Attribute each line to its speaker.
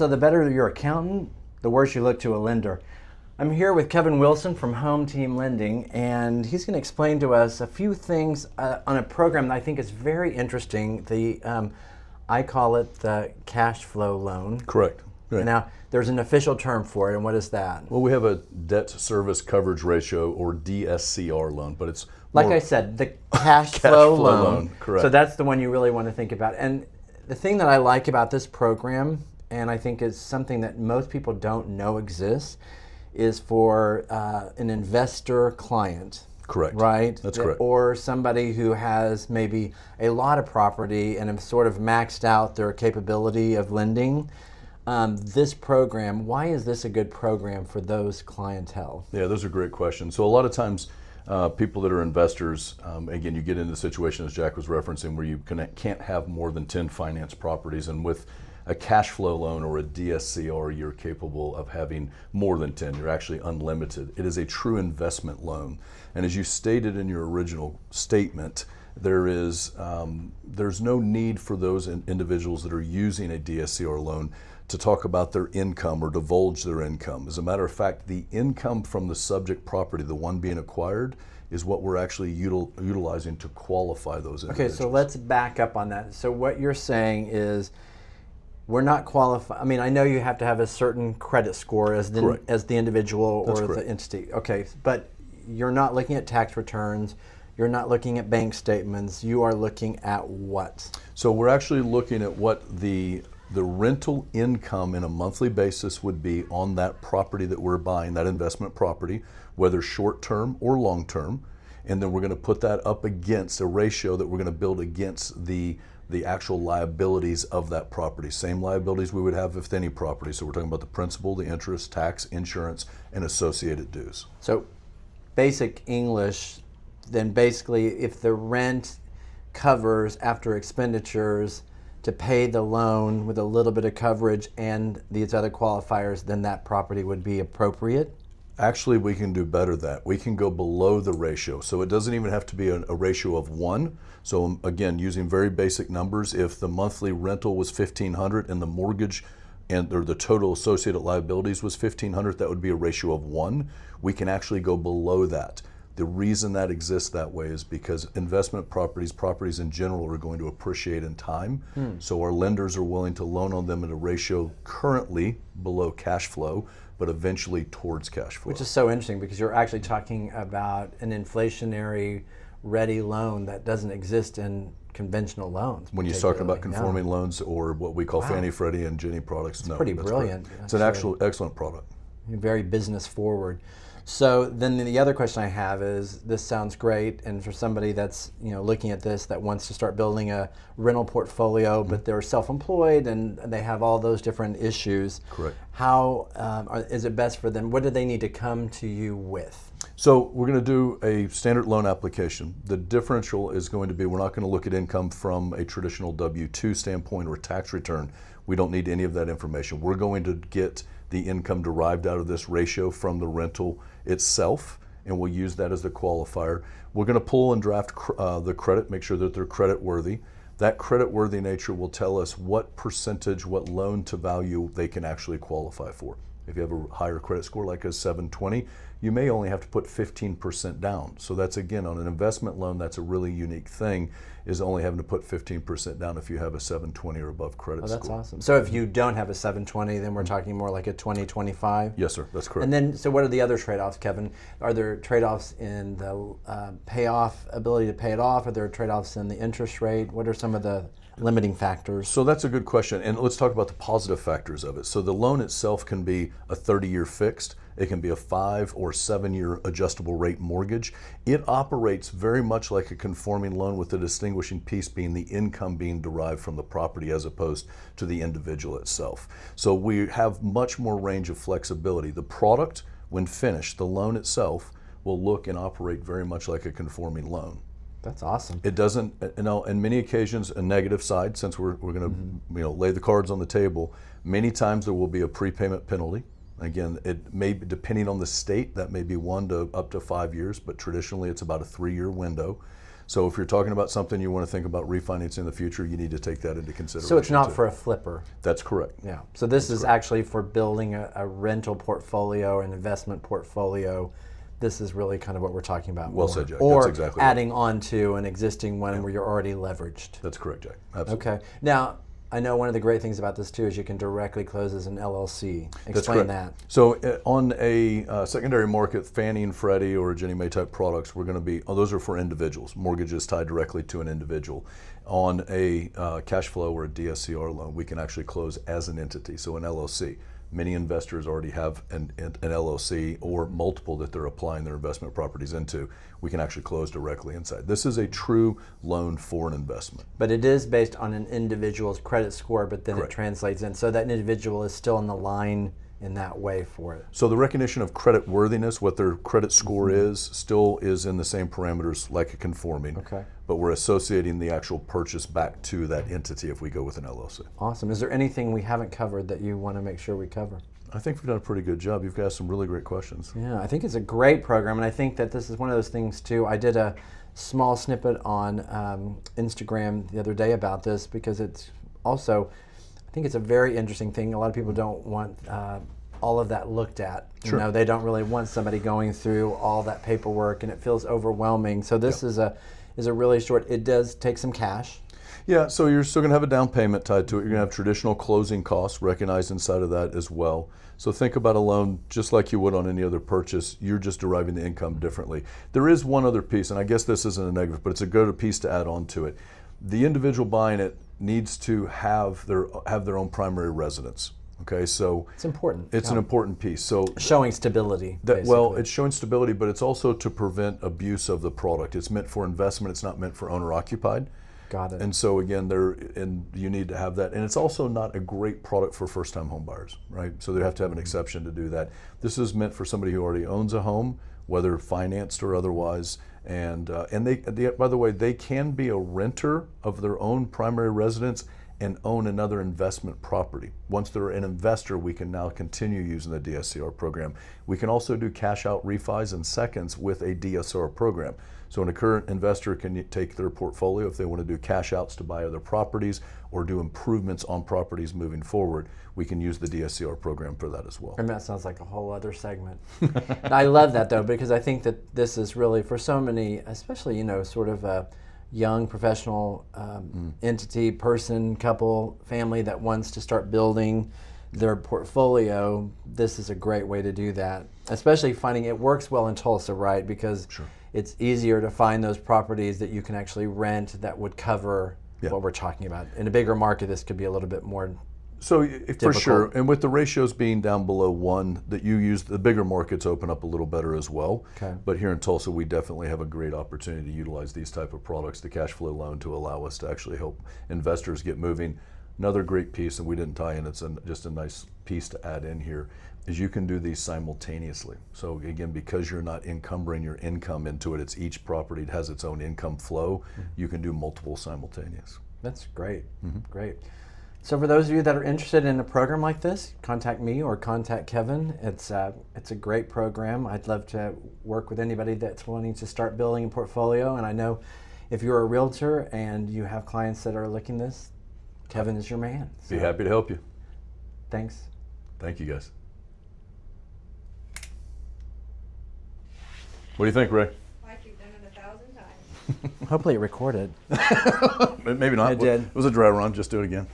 Speaker 1: So the better your accountant, the worse you look to a lender. I'm here with Kevin Wilson from Home Team Lending, and he's going to explain to us a few things on a program that I think is very interesting. I call it the cash flow loan.
Speaker 2: Correct. Right.
Speaker 1: Now, there's an official term for it, and what is that?
Speaker 2: Well, we have a debt service coverage ratio, or DSCR loan, but it's
Speaker 1: like I said, the cash flow loan.
Speaker 2: Correct.
Speaker 1: So that's the one you really want to think about. And the thing that I like about this program, and I think is something that most people don't know exists, is for an investor client.
Speaker 2: Correct.
Speaker 1: Right?
Speaker 2: That's correct.
Speaker 1: Or somebody who has maybe a lot of property and have sort of maxed out their capability of lending. This program, why is this a good program for those clientele?
Speaker 2: Yeah, those are great questions. So a lot of times, people that are investors, again, you get into the situation as Jack was referencing where you can't have more than 10 finance properties, and with a cash flow loan or a DSCR, you're capable of having more than 10. You're actually unlimited. It is a true investment loan. And as you stated in your original statement, there's no need for those individuals that are using a DSCR loan to talk about their income or divulge their income. As a matter of fact, the income from the subject property, the one being acquired, is what we're actually utilizing to qualify those individuals.
Speaker 1: Okay, so let's back up on that. So what you're saying is we're not qualified. I mean, I know you have to have a certain credit score as the individual or the entity. Okay, but you're not looking at tax returns. You're not looking at bank statements. You are looking at what?
Speaker 2: So we're actually looking at what the rental income in a monthly basis would be on that property that we're buying, that investment property, whether short-term or long-term. And then we're going to put that up against a ratio that we're going to build against the actual liabilities of that property. Same liabilities we would have with any property. So we're talking about the principal, the interest, tax, insurance, and associated dues.
Speaker 1: So basic English, then basically if the rent covers after expenditures to pay the loan with a little bit of coverage and these other qualifiers, then that property would be appropriate?
Speaker 2: Actually, we can do better than that. We can go below the ratio. So it doesn't even have to be a ratio of 1. So again, using very basic numbers, if the monthly rental was $1,500 and the mortgage or the total associated liabilities was $1,500, that would be a ratio of 1. We can actually go below that. The reason that exists that way is because investment properties in general are going to appreciate in time. So our lenders are willing to loan on them at a ratio currently below cash flow, but eventually towards cash flow.
Speaker 1: Which is so interesting because you're actually talking about an inflationary ready loan that doesn't exist in conventional loans.
Speaker 2: When you're talking about conforming loans or what we call Fannie, Freddie, and Ginnie products,
Speaker 1: it's pretty brilliant.
Speaker 2: It's an excellent product.
Speaker 1: Very business forward. So then the other question I have is, this sounds great, and for somebody that's looking at this that wants to start building a rental portfolio, but they're self-employed and they have all those different issues.
Speaker 2: Correct.
Speaker 1: How is it best for them? What do they need to come to you with?
Speaker 2: So we're going to do a standard loan application. The differential is going to be, we're not going to look at income from a traditional W-2 standpoint or a tax return. We don't need any of that information. We're going to get the income derived out of this ratio from the rental itself, and we'll use that as the qualifier. We're going to pull and draft the credit, make sure that they're credit worthy. That credit worthy nature will tell us what percentage, what loan to value they can actually qualify for. If you have a higher credit score like a 720, you may only have to put 15% down. So that's, again, on an investment loan, that's a really unique thing, is only having to put 15% down if you have a 720 or above credit score.
Speaker 1: Oh, that's awesome. So if you don't have a 720, then we're talking more like a 2025?
Speaker 2: Yes, sir, that's correct.
Speaker 1: And then, so what are the other trade-offs, Kevin? Are there trade-offs in the payoff, ability to pay it off? Are there trade-offs in the interest rate? What are some of the limiting factors?
Speaker 2: So that's a good question, and let's talk about the positive factors of it. So the loan itself can be a 30-year fixed. It can be a 5 or 7-year adjustable rate mortgage. It operates very much like a conforming loan, with the distinguishing piece being the income being derived from the property as opposed to the individual itself. So we have much more range of flexibility. The product, when finished, the loan itself, will look and operate very much like a conforming loan.
Speaker 1: That's awesome.
Speaker 2: It doesn't, in many occasions, a negative side, since we're going to lay the cards on the table. Many times there will be a prepayment penalty. Again, it may be, depending on the state, that may be 1 to up to 5 years, but traditionally it's about a 3-year window. So if you're talking about something you want to think about refinancing in the future, you need to take that into consideration.
Speaker 1: So it's not
Speaker 2: too.
Speaker 1: for a flipper.
Speaker 2: That's correct.
Speaker 1: Yeah. So this is actually for building a rental portfolio, an investment portfolio. This is really kind of what we're talking about.
Speaker 2: Well said, Jack.
Speaker 1: Or
Speaker 2: That's exactly
Speaker 1: adding on to an existing one where you're already leveraged.
Speaker 2: That's correct, Jack. Absolutely.
Speaker 1: Okay. Now, I know one of the great things about this too is you can directly close as an LLC. Explain that.
Speaker 2: So on a secondary market, Fannie and Freddie or Ginnie Mae type products, we're going to be, those are for individuals, mortgages tied directly to an individual. On a cash flow or a DSCR loan, we can actually close as an entity, so an LLC. Many investors already have an LLC or multiple that they're applying their investment properties into. We can actually close directly inside. This is a true loan for an investment.
Speaker 1: But it is based on an individual's credit score, but then
Speaker 2: Correct.
Speaker 1: it translates in. So that individual is still in the line in that way for it.
Speaker 2: So the recognition of credit worthiness, what their credit score is, still is in the same parameters like a conforming.
Speaker 1: Okay.
Speaker 2: But we're associating the actual purchase back to that entity if we go with an LLC.
Speaker 1: Awesome. Is there anything we haven't covered that you want to make sure we cover?
Speaker 2: I think we've done a pretty good job. You've got some really great questions.
Speaker 1: Yeah, I think it's a great program, and I think that this is one of those things too. I did a small snippet on Instagram the other day about this because it's also, I think it's a very interesting thing. A lot of people don't want all of that looked at.
Speaker 2: Sure.
Speaker 1: You know, they don't really want somebody going through all that paperwork, and it feels overwhelming. So this is a really short. It does take some cash.
Speaker 2: Yeah, so you're still going to have a down payment tied to it. You're going to have traditional closing costs recognized inside of that as well. So think about a loan just like you would on any other purchase. You're just deriving the income differently. There is one other piece, and I guess this isn't a negative, but it's a good piece to add on to it. The individual buying it needs to have their own primary residence. Okay, so
Speaker 1: It's important.
Speaker 2: it's an important piece. So
Speaker 1: Showing stability.
Speaker 2: well, it's showing stability, but it's also to prevent abuse of the product. It's meant for investment. It's not meant for owner occupied.
Speaker 1: Got it.
Speaker 2: And so again, you need to have that. And it's also not a great product for first-time home buyers, right? So they have to have an exception to do that. This is meant for somebody who already owns a home, whether financed or otherwise. And they, by the way, they can be a renter of their own primary residence and own another investment property. Once they're an investor, we can now continue using the DSCR program. We can also do cash out refis in seconds with a DSCR program. So a current investor can take their portfolio if they want to do cash outs to buy other properties or do improvements on properties moving forward. We can use the DSCR program for that as well.
Speaker 1: And that sounds like a whole other segment. I love that though, because I think that this is really for so many, especially, you know, sort of a young professional entity, person, couple, family that wants to start building their portfolio. This is a great way to do that, especially finding it works well in Tulsa, right? Because it's easier to find those properties that you can actually rent that would cover what we're talking about. In a bigger market, this could be a little bit more
Speaker 2: So for sure, and with the ratios being down below 1, that you use, the bigger markets open up a little better as well.
Speaker 1: Okay.
Speaker 2: But here in Tulsa, we definitely have a great opportunity to utilize these type of products, the cash flow loan, to allow us to actually help investors get moving. Another great piece, and we didn't tie in, it's just a nice piece to add in here, is you can do these simultaneously. So again, because you're not encumbering your income into it, it's each property has its own income flow, you can do multiple simultaneous.
Speaker 1: That's great. Great. So for those of you that are interested in a program like this, contact me or contact Kevin. It's a great program. I'd love to work with anybody that's wanting to start building a portfolio. And I know if you're a realtor and you have clients that are looking this, Kevin is your man. So,
Speaker 2: Be happy to help you.
Speaker 1: thanks.
Speaker 2: Thank you, guys. What do you think, Ray?
Speaker 3: Like you've done it 1,000 times.
Speaker 1: Hopefully it recorded.
Speaker 2: Maybe not.
Speaker 1: It did.
Speaker 2: It was a dry run. Just do it again.